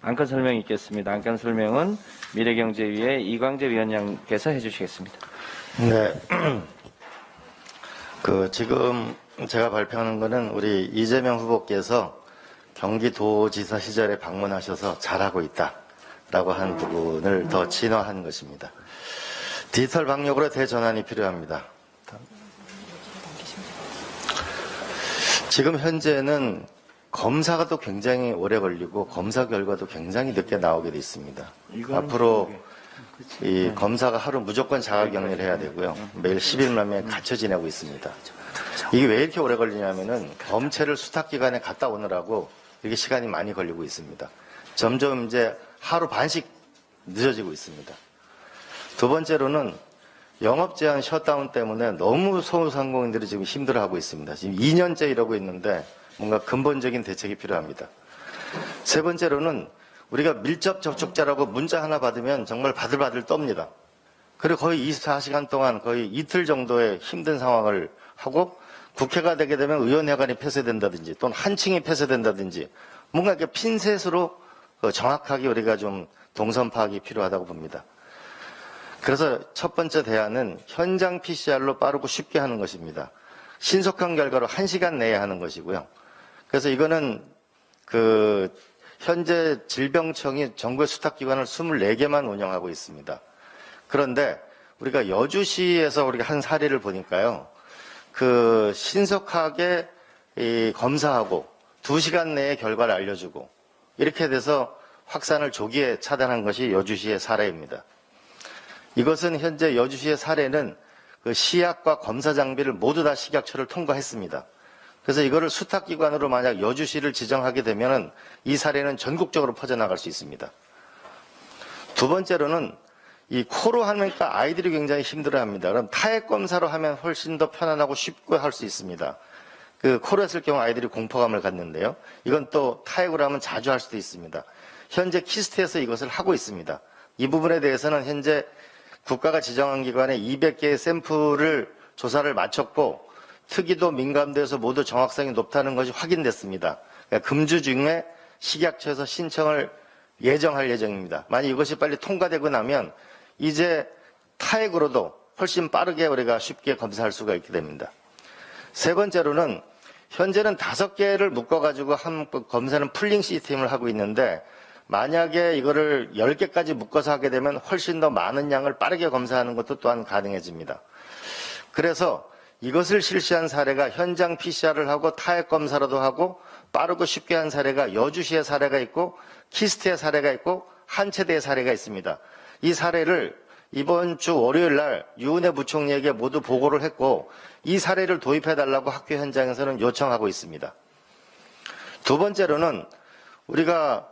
안건 설명이 있겠습니다. 안건 설명은 미래경제위의 이광재 위원장께서 해주시겠습니다. 네. 지금 제가 발표하는 거는 우리 이재명 후보께서 경기도지사 시절에 방문하셔서 잘하고 있다라고 한 부분을 더 진화한 것입니다. 디지털 방역으로 대전환이 필요합니다. 지금 현재는 검사가 또 굉장히 오래 걸리고 검사 결과도 굉장히 늦게 나오게 돼 있습니다. 앞으로 이 검사가 하루 무조건 자가격리를 해야 되고요. 매일 10일만 갇혀 지내고 있습니다. 이게 왜 이렇게 오래 걸리냐면은 검체를 수탁기관에 갔다 오느라고 이게 시간이 많이 걸리고 있습니다. 점점 이제 하루 반씩 늦어지고 있습니다. 두 번째로는 영업 제한 셧다운 때문에 너무 소상공인들이 지금 힘들어하고 있습니다. 지금 2년째 이러고 있는데 뭔가 근본적인 대책이 필요합니다. 세 번째로는 우리가 밀접 접촉자라고 문자 하나 받으면 정말 바들바들 떱니다. 그리고 거의 24시간 동안 거의 이틀 정도의 힘든 상황을 하고 국회가 되게 되면 의원회관이 폐쇄된다든지 또는 한층이 폐쇄된다든지 뭔가 이렇게 핀셋으로 정확하게 우리가 좀 동선 파악이 필요하다고 봅니다. 그래서 첫 번째 대안은 현장 PCR로 빠르고 쉽게 하는 것입니다. 신속한 결과로 1시간 내에 하는 것이고요. 그래서 이거는 현재 질병청이 정부의 수탁기관을 24개만 운영하고 있습니다. 그런데 우리가 여주시에서 우리가 한 사례를 보니까요. 신속하게 검사하고 2시간 내에 결과를 알려주고 이렇게 돼서 확산을 조기에 차단한 것이 여주시의 사례입니다. 이것은 현재 여주시의 사례는 시약과 검사 장비를 모두 다 식약처를 통과했습니다. 그래서 이거를 수탁기관으로 만약 여주시를 지정하게 되면 이 사례는 전국적으로 퍼져나갈 수 있습니다. 두 번째로는 이 코로 하니까 아이들이 굉장히 힘들어합니다. 그럼 타액 검사로 하면 훨씬 더 편안하고 쉽게 할 수 있습니다. 코로 했을 경우 아이들이 공포감을 갖는데요. 이건 또 타액으로 하면 자주 할 수도 있습니다. 현재 키스트에서 이것을 하고 있습니다. 이 부분에 대해서는 현재 국가가 지정한 기관에 200개의 샘플을 조사를 마쳤고 특이도 민감도에서 모두 정확성이 높다는 것이 확인됐습니다. 그러니까 금주 중에 식약처에서 신청을 예정할 예정입니다. 만약 이것이 빨리 통과되고 나면 이제 타액으로도 훨씬 빠르게 우리가 쉽게 검사할 수가 있게 됩니다. 세 번째로는 현재는 5개를 묶어가지고 한 검사는 풀링 시스템을 하고 있는데 만약에 이거를 10개까지 묶어서 하게 되면 훨씬 더 많은 양을 빠르게 검사하는 것도 또한 가능해집니다. 그래서 이것을 실시한 사례가 현장 PCR을 하고 타액 검사라도 하고 빠르고 쉽게 한 사례가 여주시의 사례가 있고 키스트의 사례가 있고 한체대의 사례가 있습니다. 이 사례를 이번 주 월요일 날 유은혜 부총리에게 모두 보고를 했고 이 사례를 도입해달라고 학교 현장에서는 요청하고 있습니다. 두 번째로는 우리가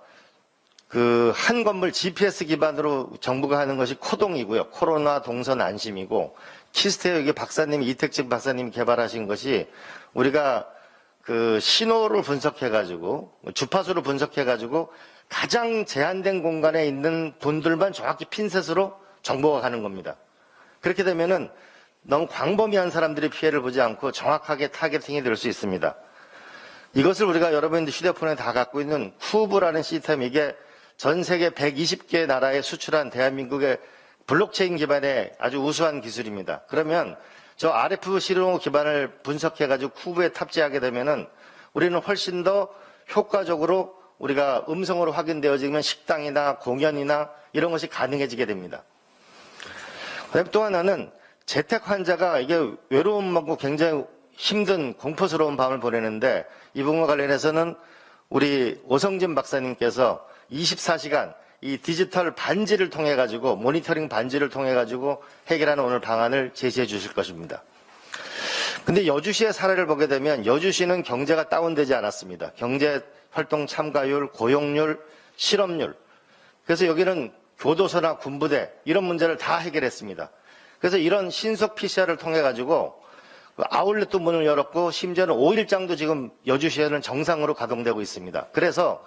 한 건물 GPS 기반으로 정부가 하는 것이 코동이고요. 코로나 동선 안심이고 키스트에 여기 박사님이 이택직 박사님이 개발하신 것이 우리가 신호를 분석해가지고 주파수를 분석해가지고 가장 제한된 공간에 있는 분들만 정확히 핀셋으로 정보가 가는 겁니다. 그렇게 되면은 너무 광범위한 사람들이 피해를 보지 않고 정확하게 타겟팅이 될 수 있습니다. 이것을 우리가 여러분들 휴대폰에 다 갖고 있는 쿠브라는 시스템 이게 전 세계 120개 나라에 수출한 대한민국의 블록체인 기반의 아주 우수한 기술입니다. 그러면 저 RF 신호 기반을 분석해가지고 쿠브에 탑재하게 되면은 우리는 훨씬 더 효과적으로 우리가 음성으로 확인되어지면 식당이나 공연이나 이런 것이 가능해지게 됩니다. 그다음에 또 하나는 재택 환자가 이게 외로움 먹고 굉장히 힘든 공포스러운 밤을 보내는데 이 부분과 관련해서는 우리 오성진 박사님께서 24시간 이 디지털 반지를 통해 가지고 모니터링 반지를 통해 가지고 해결하는 오늘 방안을 제시해 주실 것입니다. 근데 여주시의 사례를 보게 되면 여주시는 경제가 다운되지 않았습니다. 경제 활동 참가율, 고용률, 실업률. 그래서 여기는 교도소나 군부대 이런 문제를 다 해결했습니다. 그래서 이런 신속 PCR을 통해 가지고 아울렛도 문을 열었고 심지어는 5일장도 지금 여주시에는 정상으로 가동되고 있습니다. 그래서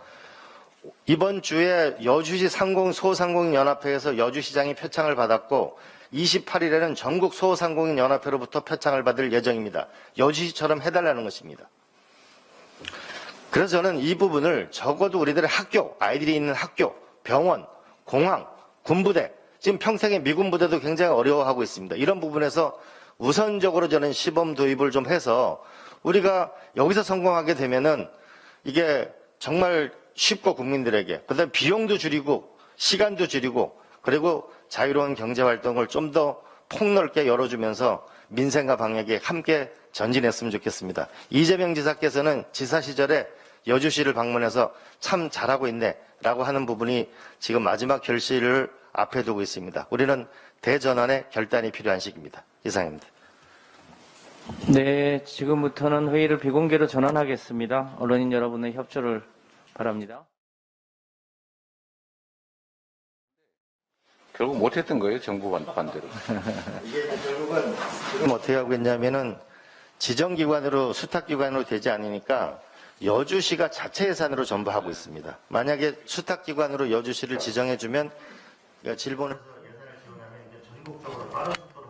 이번 주에 여주시 소상공인 연합회에서 여주시장이 표창을 받았고 28일에는 전국 소상공인 연합회로부터 표창을 받을 예정입니다. 여주시처럼 해달라는 것입니다. 그래서 저는 이 부분을 적어도 우리들의 학교, 아이들이 있는 학교, 병원, 공항, 군부대, 지금 평생의 미군 부대도 굉장히 어려워하고 있습니다. 이런 부분에서 우선적으로 저는 시범 도입을 좀 해서 우리가 여기서 성공하게 되면은 이게 정말 쉽고 국민들에게, 그다음에 비용도 줄이고 시간도 줄이고 그리고 자유로운 경제 활동을 좀 더 폭넓게 열어주면서 민생과 방역에 함께 전진했으면 좋겠습니다. 이재명 지사께서는 지사 시절에 여주시를 방문해서 참 잘하고 있네라고 하는 부분이 지금 마지막 결실을 앞에 두고 있습니다. 우리는 대전환의 결단이 필요한 시기입니다. 이상입니다. 네, 지금부터는 회의를 비공개로 전환하겠습니다. 언론인 여러분의 협조를 바랍니다. 결국 못했던 거예요, 정부 반대로. 이게 결국은 지금 어떻게 하고 있냐면은 지정기관으로 수탁기관으로 되지 않으니까 여주시가 자체 예산으로 전부 하고 있습니다. 만약에 수탁기관으로 여주시를 지정해주면 그러니까 질본에서 예산을 지원하면 이제 전국적으로 빠른 속도로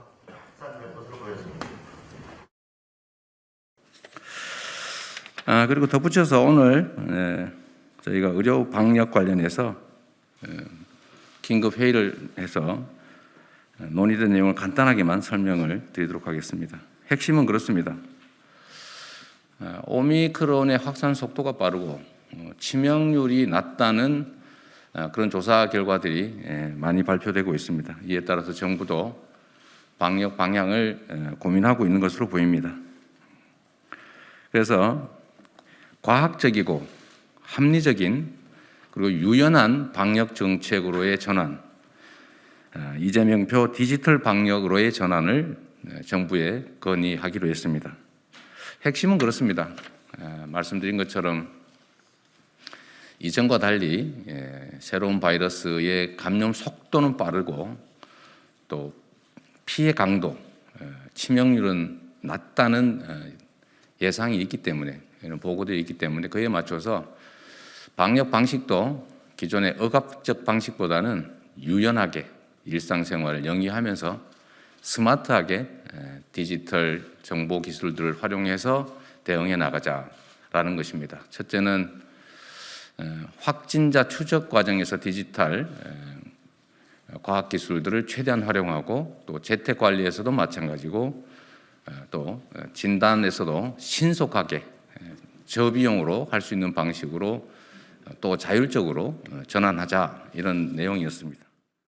확산될 것으로 보여집니다. 그리고 덧붙여서 오늘 저희가 의료 방역 관련해서 긴급 회의를 해서 논의된 내용을 간단하게만 설명을 드리도록 하겠습니다. 핵심은 그렇습니다. 오미크론의 확산 속도가 빠르고 치명률이 낮다는 그런 조사 결과들이 많이 발표되고 있습니다. 이에 따라서 정부도 방역 방향을 고민하고 있는 것으로 보입니다. 그래서 과학적이고 합리적인 그리고 유연한 방역 정책으로의 전환, 이재명표 디지털 방역으로의 전환을 정부에 건의하기로 했습니다. 핵심은 그렇습니다. 말씀드린 것처럼 이전과 달리 새로운 바이러스의 감염 속도는 빠르고 또 피해 강도, 치명률은 낮다는 예상이 있기 때문에, 이런 보고들이 있기 때문에 그에 맞춰서 방역 방식도 기존의 억압적 방식보다는 유연하게 일상생활을 영위하면서 스마트하게 디지털 정보 기술들을 활용해서 대응해 나가자라는 것입니다. 첫째는 확진자 추적 과정에서 디지털 과학 기술들을 최대한 활용하고 또 재택 관리에서도 마찬가지고 또 진단에서도 신속하게 저비용으로 할 수 있는 방식으로 또 자율적으로 전환하자, 이런 내용이었습니다.